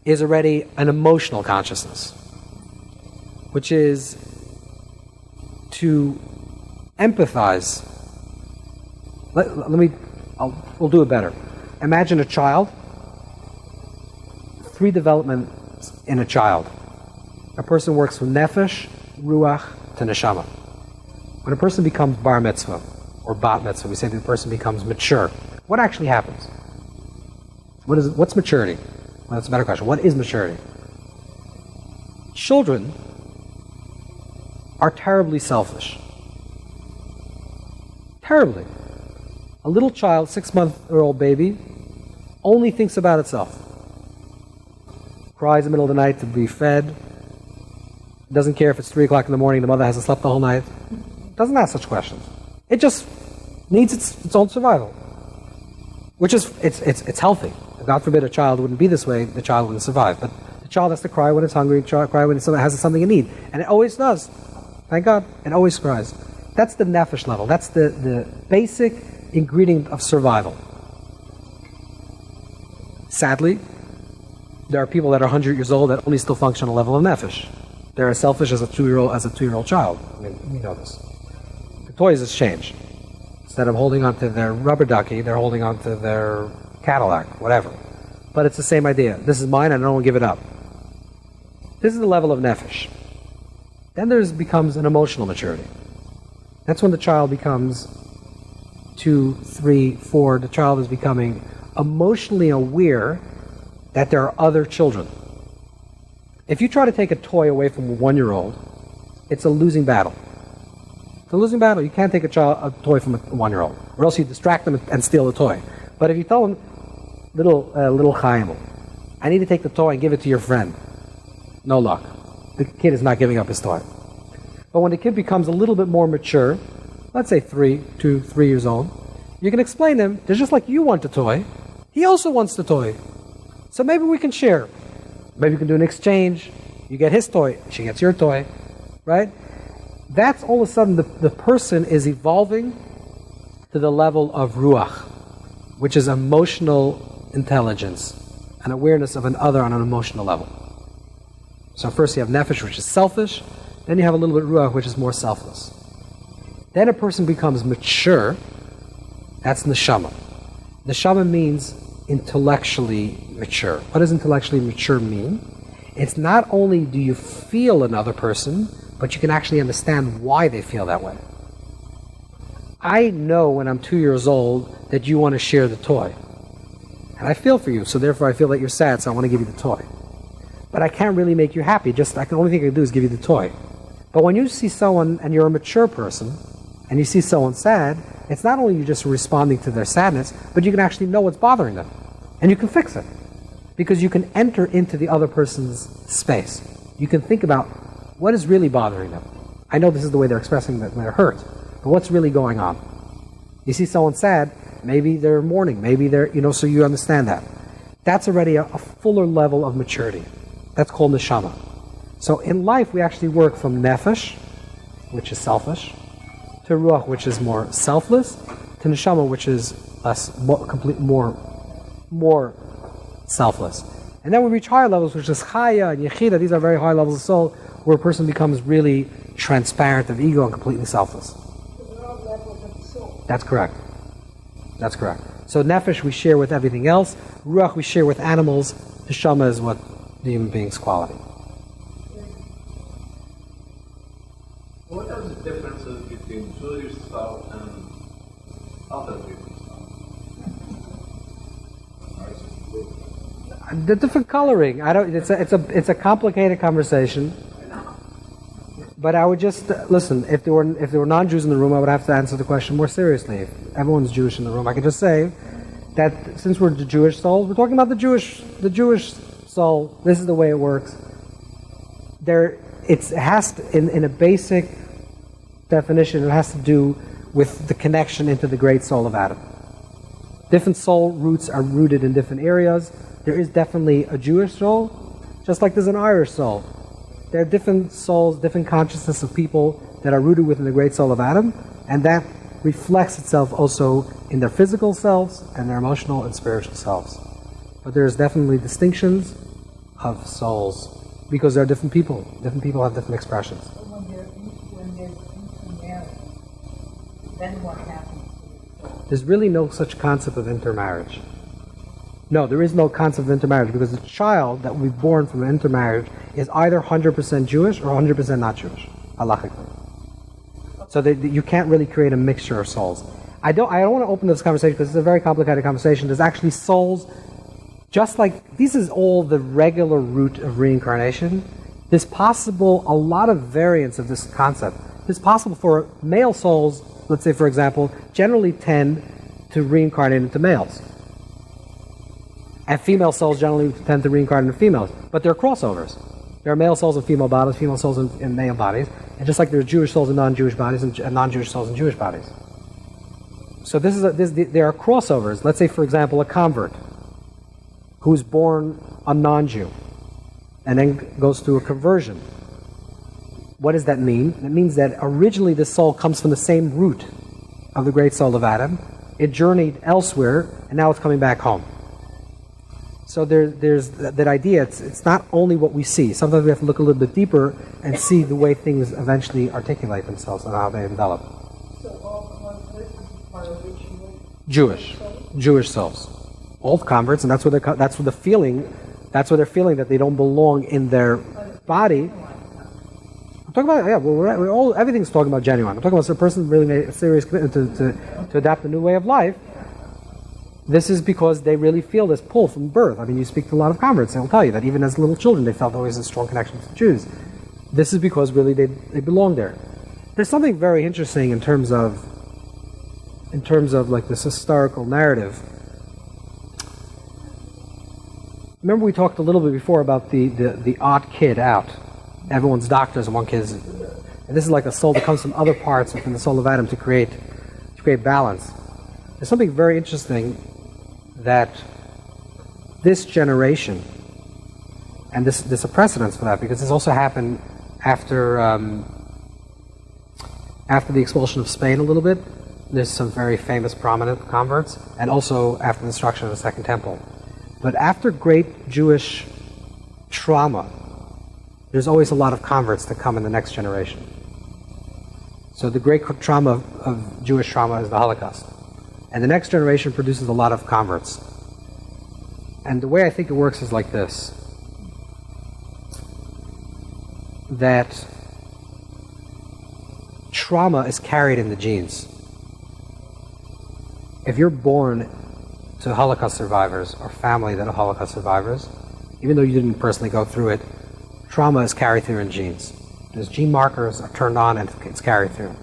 is already an emotional consciousness, which is to empathize. We'll do it better. Imagine a child. 3 developments in a child. A person works from nefesh, ruach, to neshama. When a person becomes bar mitzvah, or bat mitzvah, we say the person becomes mature. What actually happens? What's maturity? Well, that's a better question. What is maturity? Children are terribly selfish. Terribly. A little child, 6-month-old baby, only thinks about itself. Cries in the middle of the night to be fed. Doesn't care if it's 3 o'clock in the morning, the mother hasn't slept the whole night. Doesn't ask such questions. It just needs its own survival. Which is, it's healthy. If God forbid a child wouldn't be this way, the child wouldn't survive. But the child has to cry when it's hungry, cry when it has something in need. And it always does. Thank God. It always cries. That's the nefesh level. That's the basic ingredient of survival. Sadly, there are people that are 100 years old that only still function on a level of nefesh. They're as selfish as a 2-year-old child. I mean, we know this. The toys has changed. Instead of holding on to their rubber ducky, they're holding on to their Cadillac, whatever. But it's the same idea. This is mine, and I don't want to give it up. This is the level of nefesh. Then there becomes an emotional maturity. That's when the child becomes 2, 3, 4. The child is becoming emotionally aware that there are other children. If you try to take a toy away from a 1-year-old, it's a losing battle. It's a losing battle. You can't take a toy from a 1-year-old, or else you distract them and steal the toy. But if you tell them, little Chaim, I need to take the toy and give it to your friend, no luck. The kid is not giving up his toy. But when the kid becomes a little bit more mature, let's say 3 years old, you can explain to him, they're just like you want the toy, he also wants the toy. So maybe we can share. Maybe we can do an exchange. You get his toy, she gets your toy, right? That's all of a sudden the person is evolving to the level of ruach, which is emotional intelligence, an awareness of an other on an emotional level. So first you have nefesh, which is selfish. Then you have a little bit ruach, which is more selfless. Then a person becomes mature. That's neshama. Neshama means intellectually mature. What does intellectually mature mean? It's not only do you feel another person, but you can actually understand why they feel that way. I know when I'm 2 years old that you want to share the toy. And I feel for you, so therefore I feel that you're sad, so I want to give you the toy. But I can't really make you happy. The only thing I can do is give you the toy. But when you see someone, and you're a mature person, and you see someone sad, it's not only you just responding to their sadness, but you can actually know what's bothering them. And you can fix it. Because you can enter into the other person's space. You can think about what is really bothering them. I know this is the way they're expressing that they're hurt, but what's really going on? You see someone sad, maybe they're mourning, maybe they're, so you understand that. That's already a fuller level of maturity. That's called neshama. So in life, we actually work from nefesh, which is selfish, to ruach, which is more selfless, to neshama, which is more selfless. And then we reach higher levels, which is chaya and yechida. These are very high levels of soul, where a person becomes really transparent of ego and completely selfless. That's correct. That's correct. So nefesh we share with everything else. Ruach we share with animals. Neshama is what the human being's quality. What is the difference The different coloring. I don't. It's a complicated conversation. But I would just listen. If there were non-Jews in the room, I would have to answer the question more seriously. If everyone's Jewish in the room, I could just say that since we're the Jewish souls, we're talking about the Jewish soul. This is the way it works. It has to, in a basic definition, it has to do with the connection into the great soul of Adam. Different soul roots are rooted in different areas. There is definitely a Jewish soul, just like there's an Irish soul. There are different souls, different consciousness of people that are rooted within the great soul of Adam, and that reflects itself also in their physical selves and their emotional and spiritual selves. But there's definitely distinctions of souls because there are different people. Different people have different expressions. So when they're intermarried, then what happens? There's really no such concept of intermarriage. No, there is no concept of intermarriage because the child that will be born from an intermarriage is either 100% Jewish or 100% not Jewish, halachically. So you can't really create a mixture of souls. I don't want to open this conversation because it's a very complicated conversation. There's actually souls, just like this is all the regular root of reincarnation. There's possible a lot of variants of this concept. It's possible for male souls, let's say for example, generally tend to reincarnate into males. And female souls generally tend to reincarnate into females. But there are crossovers. There are male souls in female bodies, female souls in male bodies. And just like there are Jewish souls in non-Jewish bodies and non-Jewish souls in Jewish bodies. So there are crossovers. Let's say, for example, a convert who's born a non-Jew and then goes through a conversion. What does that mean? It means that originally this soul comes from the same root of the great soul of Adam. It journeyed elsewhere, and now it's coming back home. So there's that idea. It's not only what we see. Sometimes we have to look a little bit deeper and see the way things eventually articulate themselves and how they develop. So all converts are originally Jewish souls, all converts, and that's what they're feeling that they don't belong in their body. I'm talking about everything's talking about genuine. I'm talking about a person really made a serious commitment to adopt a new way of life. This is because they really feel this pull from birth. I mean, you speak to a lot of converts, and they'll tell you that even as little children, they felt always a strong connection to the Jews. This is because really they belong there. There's something very interesting in terms of like this historical narrative. Remember we talked a little bit before about the odd kid out. Everyone's doctors and one kid's, and this is like a soul that comes from other parts within the soul of Adam to create balance. There's something very interesting that this generation, and there's a precedence for that because this also happened after the expulsion of Spain a little bit. There's some very famous prominent converts, and also after the destruction of the Second Temple. But after great Jewish trauma, there's always a lot of converts that come in the next generation. So the great trauma of Jewish trauma is the Holocaust. And the next generation produces a lot of converts. And the way I think it works is like this. That trauma is carried in the genes. If you're born to Holocaust survivors or family that are Holocaust survivors, even though you didn't personally go through it, trauma is carried through in genes. Those gene markers are turned on and it's carried through.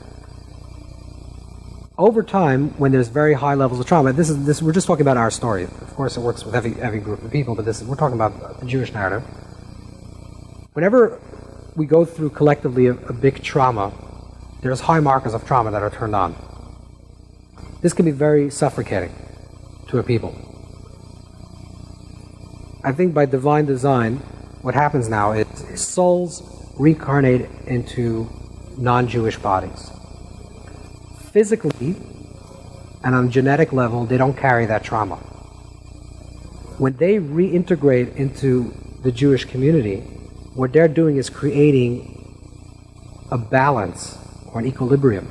Over time, when there's very high levels of trauma, we're just talking about our story. Of course, it works with every group of people, but we're talking about the Jewish narrative. Whenever we go through collectively a big trauma, there's high markers of trauma that are turned on. This can be very suffocating to a people. I think by divine design, what happens now is souls reincarnate into non-Jewish bodies. Physically and on a genetic level, they don't carry that trauma. When they reintegrate into the Jewish community, what they're doing is creating a balance or an equilibrium.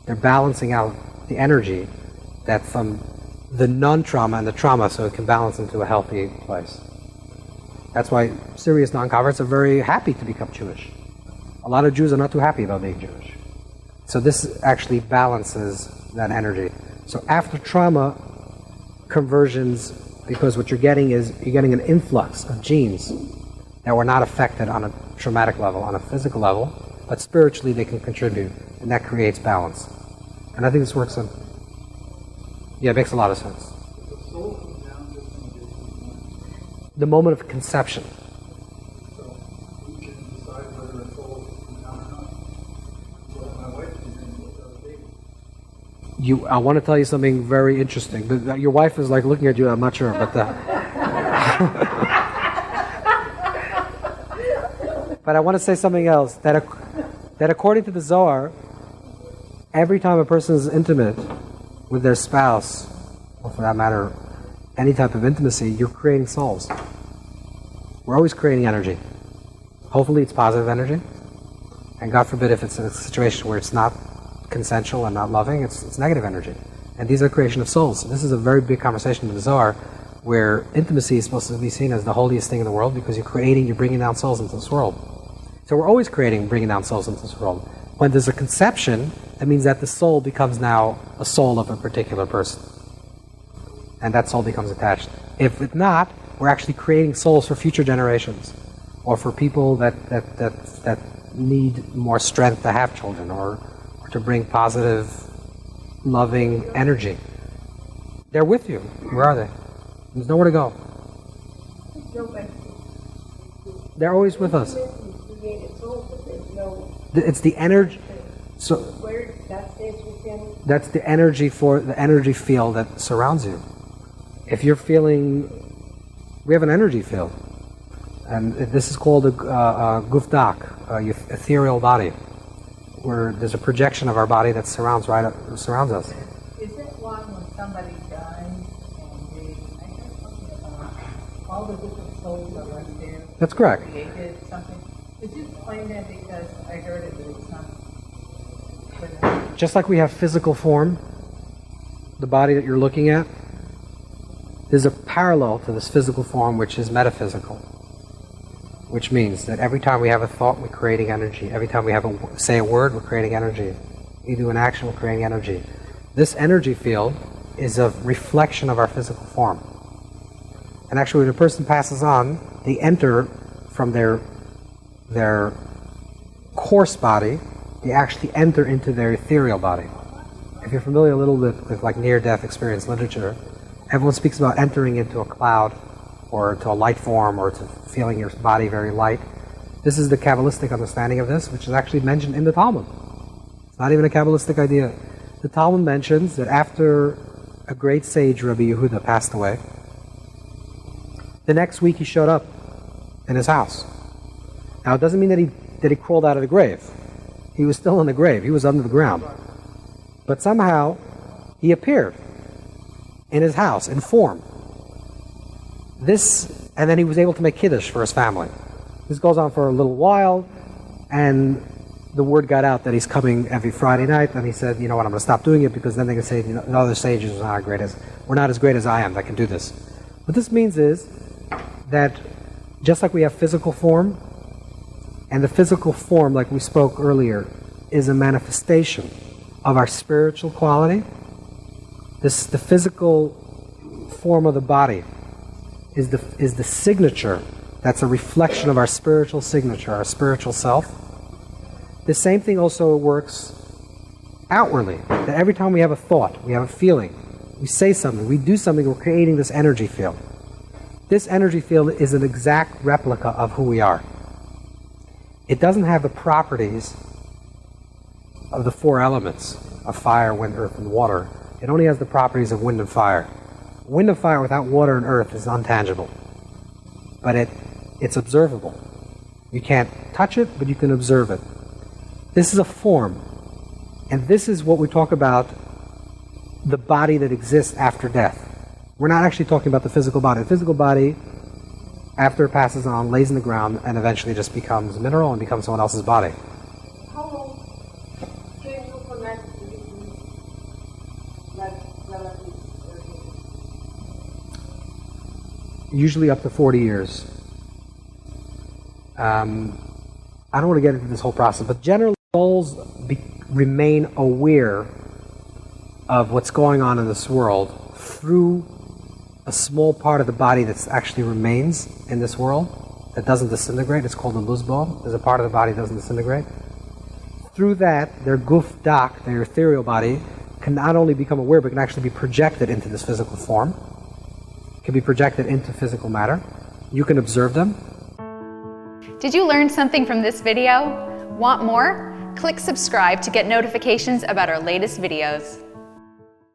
They're balancing out the energy that from the non-trauma and the trauma so it can balance into a healthy place. That's why serious non-converts are very happy to become Jewish. A lot of Jews are not too happy about being Jewish. So this actually balances that energy. So after trauma, conversions because what you're getting is you're getting an influx of genes that were not affected on a traumatic level, on a physical level, but spiritually they can contribute, and that creates balance. And I think this works on... Yeah, it makes a lot of sense. The soul comes down just when you get to the The moment of conception. So you can decide whether a soul comes down or not. What my wife is doing with her baby. I want to tell you something very interesting. Your wife is like looking at you, I'm not sure, but... But I want to say something else, that according to the Zohar, every time a person is intimate with their spouse, or for that matter, any type of intimacy, you're creating souls. We're always creating energy. Hopefully it's positive energy, and God forbid if it's in a situation where it's not consensual and not loving, it's negative energy. And these are creation of souls. This is a very big conversation in the Zohar, where intimacy is supposed to be seen as the holiest thing in the world, because you're bringing down souls into this world. So we're always bringing down souls into this world. When there's a conception, that means that the soul becomes now a soul of a particular person. And that soul becomes attached. If it's not, we're actually creating souls for future generations, or for people that need more strength to have children, or to bring positive, loving energy. They're with you. Where are they? There's nowhere to go. They're always with us. It's the energy. So that's the energy field that surrounds you. If you're feeling, we have an energy field, and this is called a gufdak, ethereal body, where there's a projection of our body that surrounds us. Is it why when somebody dies and I heard something about all the different souls are right there? That's correct. Created something. Could you explain that, because I heard it, but it's not. Just like we have physical form, the body that you're looking at, there's a parallel to this physical form which is metaphysical, which means that every time we have a thought, we're creating energy. Every time we say a word, we're creating energy. We do an action, we're creating energy. This energy field is a reflection of our physical form. And actually, when a person passes on, they enter from their coarse body, they actually enter into their ethereal body. If you're familiar a little bit with like near-death experience literature, everyone speaks about entering into a cloud, or to a light form, or to feeling your body very light. This is the Kabbalistic understanding of this, which is actually mentioned in the Talmud. It's not even a Kabbalistic idea. The Talmud mentions that after a great sage, Rabbi Yehuda, passed away, the next week he showed up in his house. Now, it doesn't mean that he crawled out of the grave. He was still in the grave. He was under the ground. But somehow, he appeared in his house, in form. And then he was able to make Kiddush for his family. This goes on for a little while, and the word got out that he's coming every Friday night, and he said, you know what, I'm going to stop doing it, because then they can say, you know, the other sages we're not as great as I am that can do this. What this means is that just like we have physical form, and the physical form, like we spoke earlier, is a manifestation of our spiritual quality. The physical form of the body is the signature that's a reflection of our spiritual signature, our spiritual self. The same thing also works outwardly. That every time we have a thought, we have a feeling, we say something, we do something, we're creating this energy field. This energy field is an exact replica of who we are. It doesn't have the properties of the four elements of fire, wind, earth, and water. It only has the properties of wind and fire. Wind and fire without water and earth is untangible. But it's observable. You can't touch it, but you can observe it. This is a form. And this is what we talk about, the body that exists after death. We're not actually talking about the physical body. The physical body, after it passes on, lays in the ground and eventually just becomes mineral and becomes someone else's body. How long can you connect with like relatives? Usually up to 40 years. I don't want to get into this whole process, but generally souls remain aware of what's going on in this world through a small part of the body that actually remains in this world, that doesn't disintegrate. It's called a luzbon. There's a part of the body that doesn't disintegrate. Through that, their guf dak, their ethereal body, can not only become aware, but can actually be projected into this physical form. Can be projected into physical matter. You can observe them. Did you learn something from this video? Want more? Click subscribe to get notifications about our latest videos.